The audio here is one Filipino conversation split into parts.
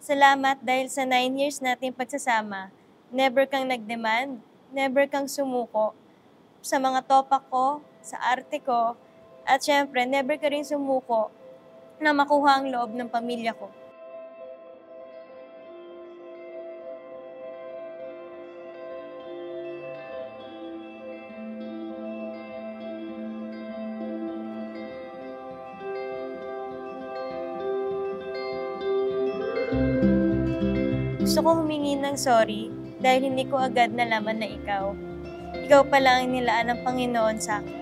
Salamat dahil sa 9 years nating pagsasama. Never kang nag-demand, never kang sumuko sa mga topak ko, sa arte ko, at syempre, never ka rin sumuko na makuha ang loob ng pamilya ko. Gusto ko humingi ng sorry dahil hindi ko agad nalaman na ikaw pala ang nilaan ng Panginoon sa akin.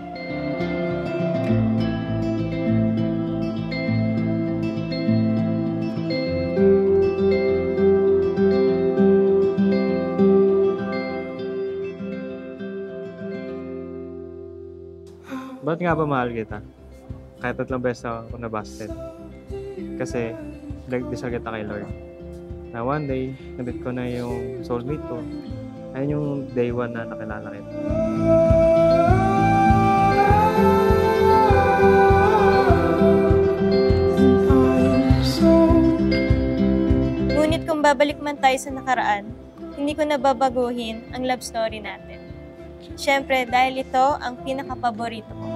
Ba't nga ba mahal kita? Kahit 3 beses ako nabasted. Kasi nag-desire kita kay Lord. Na one day, nabit ko na yung soulmate ko. Ayun yung day 1 na nakilala kita. Ngunit kung babalik man tayo sa nakaraan, hindi ko nababaguhin ang love story natin. Siyempre, dahil ito ang pinaka-paborito ko.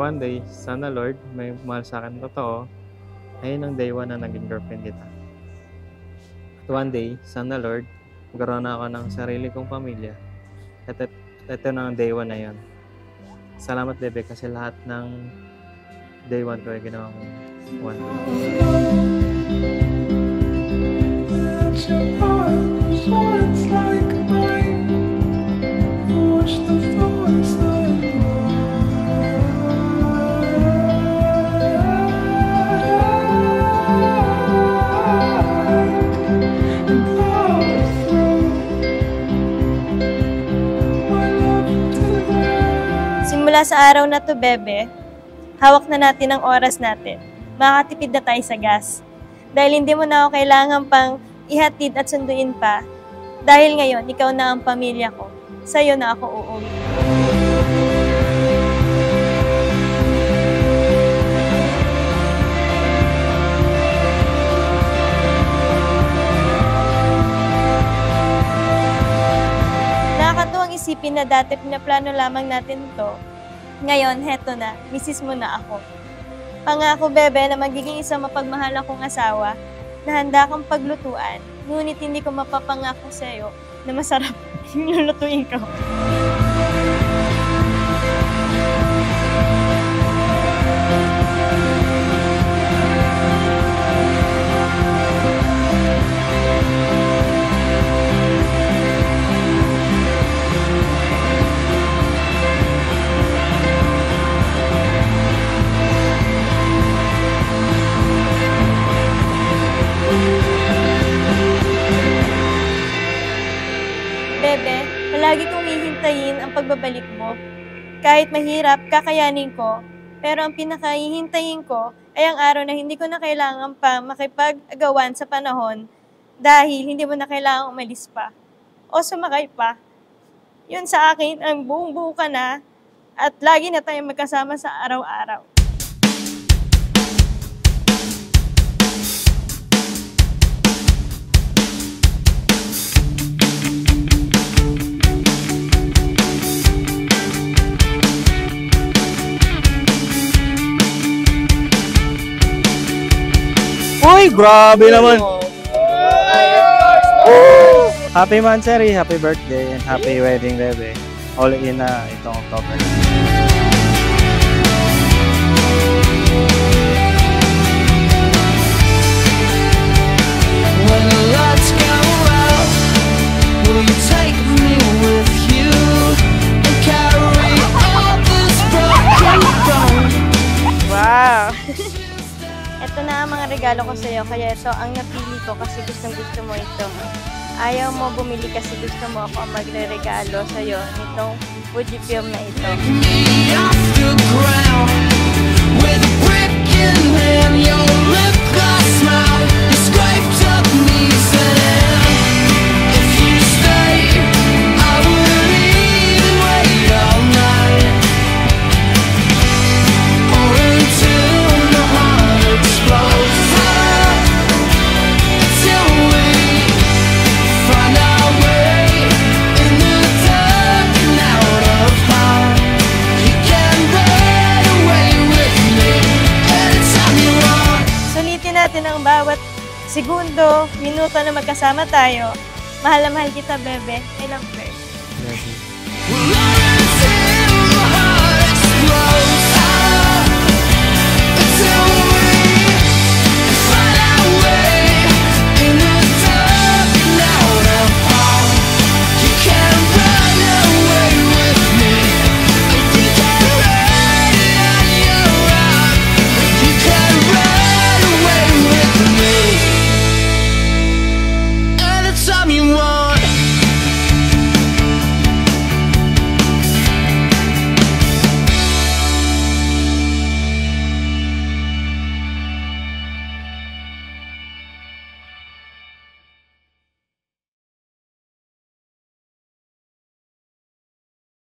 One day, sana Lord, may mahal sa akin totoo, ayun ang day 1 na naging girlfriend kita. At one day, sana Lord, magkaroon na ako ng sarili kong pamilya. At ito na ang day 1 na yun. Salamat, bebe, kasi lahat ng day 1 ko ay ginawa kong one day. Simula sa araw na to, bebe, hawak na natin ang oras natin. Makakatipid na tayo sa gas. Dahil hindi mo na ako kailangan pang ihatid at sunduin pa. Dahil ngayon, ikaw na ang pamilya ko. Sa'yo na ako uuwi. Nakakatuwang isipin na dati pinaplano lamang natin ito. Ngayon, heto na, misis mo na ako. Pangako, bebe, na magiging isang mapagmahal akong asawa na handa kang paglutuan, ngunit hindi ko mapapangako sa'yo na masarap yung lulutuin ko. Bebe, palagi kong hihintayin ang pagbabalik mo. Kahit mahirap, kakayanin ko. Pero ang pinakahihintayin ko ay ang araw na hindi ko na kailangan pa makipag-agawan sa panahon dahil hindi mo na kailangan umalis pa o sumakay pa. Yun sa akin, ang buong-buo ka na at lagi na tayong magkasama sa araw-araw. Uy, grabe naman! Happy Mansari, happy birthday, and happy wedding, bebe. All in na itong October. When the lights go out, will you take me with you and carry all this broken bone? Wow! Ito na ang mga regalo ko sa'yo, kaya ito ang napili ko kasi gusto mo ito. Ayaw mo bumili kasi gusto mo ako ang magre-regalo sa'yo nitong Fujifilm na ito. Me off the ground with a brick in hand, your lip gloss smile, you scraped up knees and if you stay, I would even wait all segundo, minuto na magkasama tayo. Mahal na mahal kita, bebe. I love you. Love you. Well,